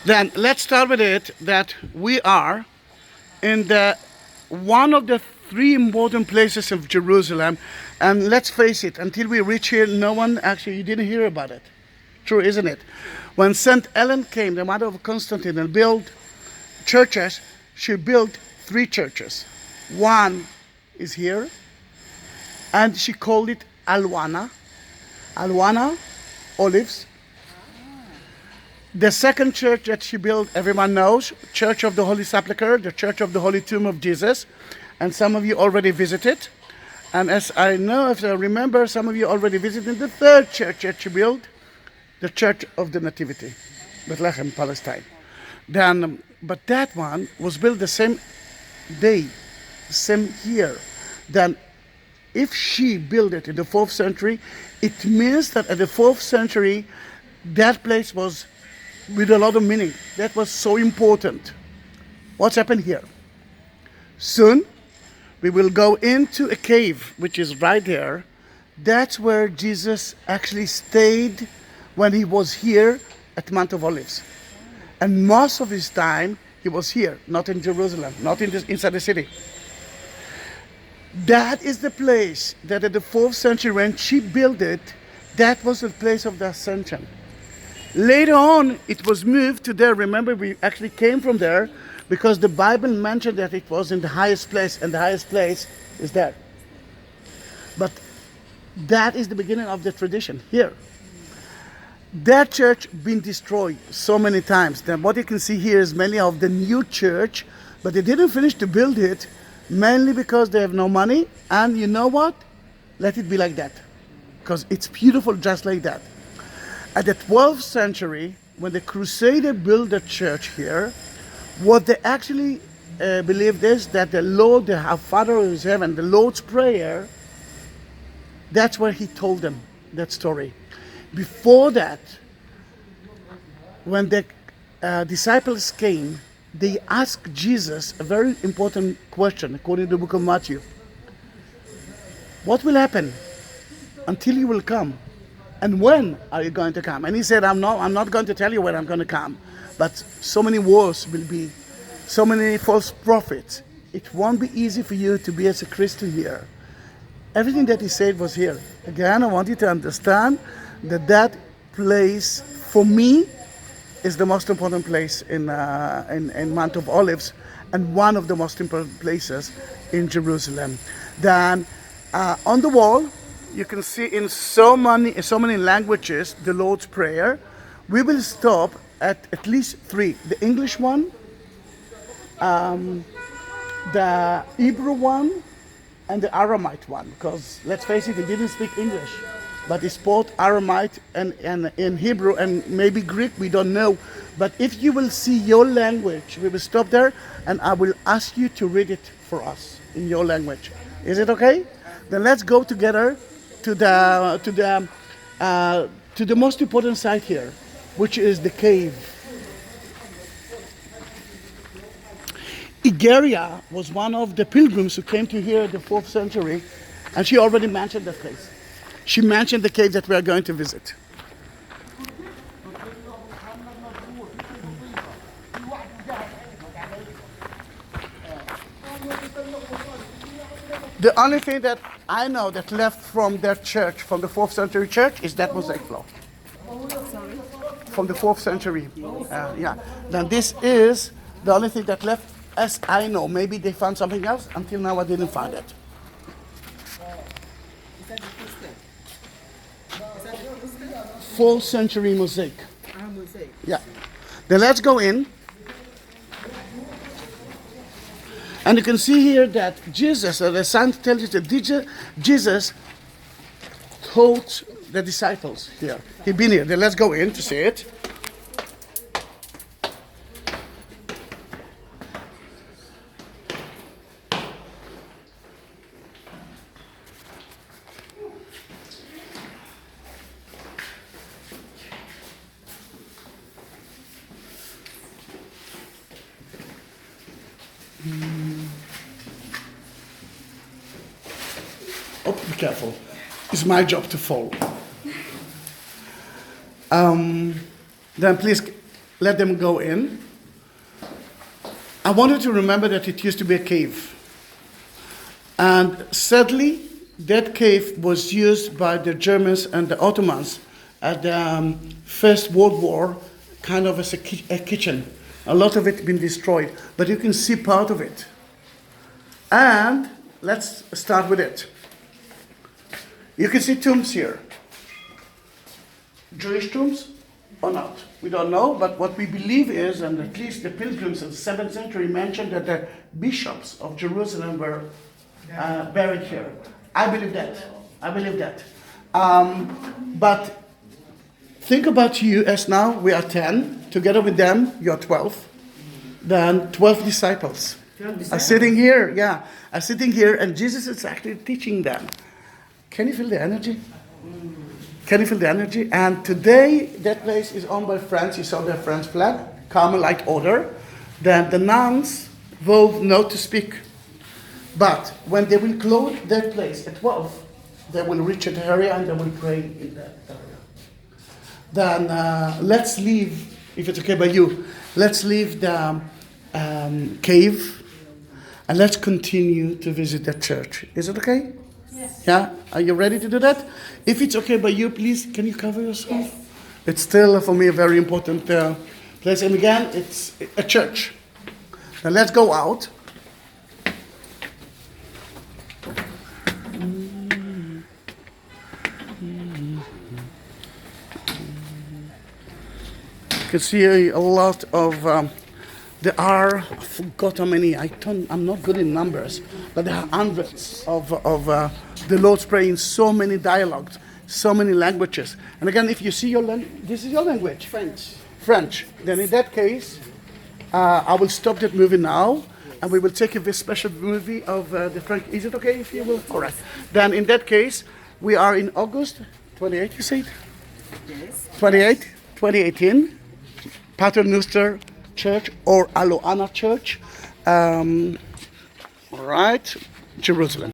Then let's start with it that we are in the one of the three important places of Jerusalem, and let's face it, until we reach here, no one actually, you didn't hear about it. True, isn't it? When Saint Ellen came, the mother of Constantine, and built churches, she built three churches. One is here, and she called it Alwana. Alwana, olives. The second church that she built, everyone knows, Church of the Holy Sepulchre, the Church of the Holy Tomb of Jesus. And some of you already visited. And as I know, if I remember, some of you already visited the third church that she built, the Church of the Nativity, Bethlehem, Palestine. Then, but that one was built the same day, same year. Then, if she built it in the 4th century, it means that at the 4th century, that place was with a lot of meaning. That was so important. What's happened here? Soon, we will go into a cave, which is right there. That's where Jesus actually stayed when he was here at Mount of Olives. And most of his time, he was here, not in Jerusalem, not inside the city. That is the place that at the 4th century, when she built it, that was the place of the Ascension. Later on, it was moved to there. Remember, we actually came from there because the Bible mentioned that it was in the highest place, and the highest place is there. But that is the beginning of the tradition here. That church been destroyed so many times. Then what you can see here is mainly of the new church, but they didn't finish to build it, mainly because they have no money. And you know what? Let it be like that, because it's beautiful just like that. At the 12th century, when the Crusader built the church here, what they actually believed is that the Lord, our Father who is in heaven, the Lord's Prayer, that's where he told them that story. Before that, when the disciples came, they asked Jesus a very important question, according to the book of Matthew. What will happen until you will come? And when are you going to come? And he said, I'm not going to tell you when I'm going to come, but so many wars will be, so many false prophets. It won't be easy for you to be as a Christian here. Everything that he said was here. Again, I want you to understand that that place, for me, is the most important place in Mount of Olives, and one of the most important places in Jerusalem. Then on the wall, you can see in so many languages the Lord's Prayer. We will stop at least three: the English one, the Hebrew one, and the Aramite one. Because let's face it, he didn't speak English, but he spoke Aramite and in Hebrew and maybe Greek. We don't know. But if you will see your language, we will stop there, and I will ask you to read it for us in your language. Is it okay? Then let's go together to the most important site here, which is the cave. Igeria was one of the pilgrims who came to here in the 4th century, and she already mentioned that place. She mentioned the cave that we are going to visit. The only thing that I know that left from their church, from the 4th century church, is that mosaic floor. Sorry? From the 4th century. Yeah. Then this is the only thing that left, as I know. Maybe they found something else. Until now, I didn't find it. Is that the Christian? Is that the Christian? 4th century mosaic. Mosaic. Yeah. Then let's go in. And you can see here that Jesus, the sign tells you that Jesus taught the disciples here. He'd been here. Then let's go in to see it. Oh, be careful. It's my job to follow. Then please let them go in. I wanted to remember that it used to be a cave. And sadly, that cave was used by the Germans and the Ottomans at the First World War, kind of as a kitchen. A lot of it been destroyed, but you can see part of it. And let's start with it. You can see tombs here. Jewish tombs or not? We don't know, but what we believe is, and at least the pilgrims in the 7th century mentioned that the bishops of Jerusalem were buried here. I believe that. But think about you as now we are 10, together with them you are 12. Then 12 disciples are sitting here, are sitting here, and Jesus is actually teaching them. Can you feel the energy? Can you feel the energy? And today, that place is owned by France. You saw their French flag, Carmelite order. Then the nuns will know to speak. But when they will close that place at 12, they will reach an area and they will pray in that area. Then let's leave, if it's okay by you, let's leave the cave and let's continue to visit that church. Is it okay? Yes. Yeah? Are you ready to do that? If it's okay by you, please, can you cover yourself? Yes. It's still, for me, a very important place. And again, it's a church. Now let's go out. You can see a lot of... there are, I forgot how many, I'm not good in numbers, but there are hundreds of the Lord's Prayer in so many dialogues, so many languages. And again, if you see your language, this is your language? French. Then in that case, I will stop that movie now, and we will take a very special movie of the French. Is it okay if you will? All right. Then in that case, we are in August 28, you said? Yes. 28, 2018, Pater Noster Church or Eleona Church, right, Jerusalem.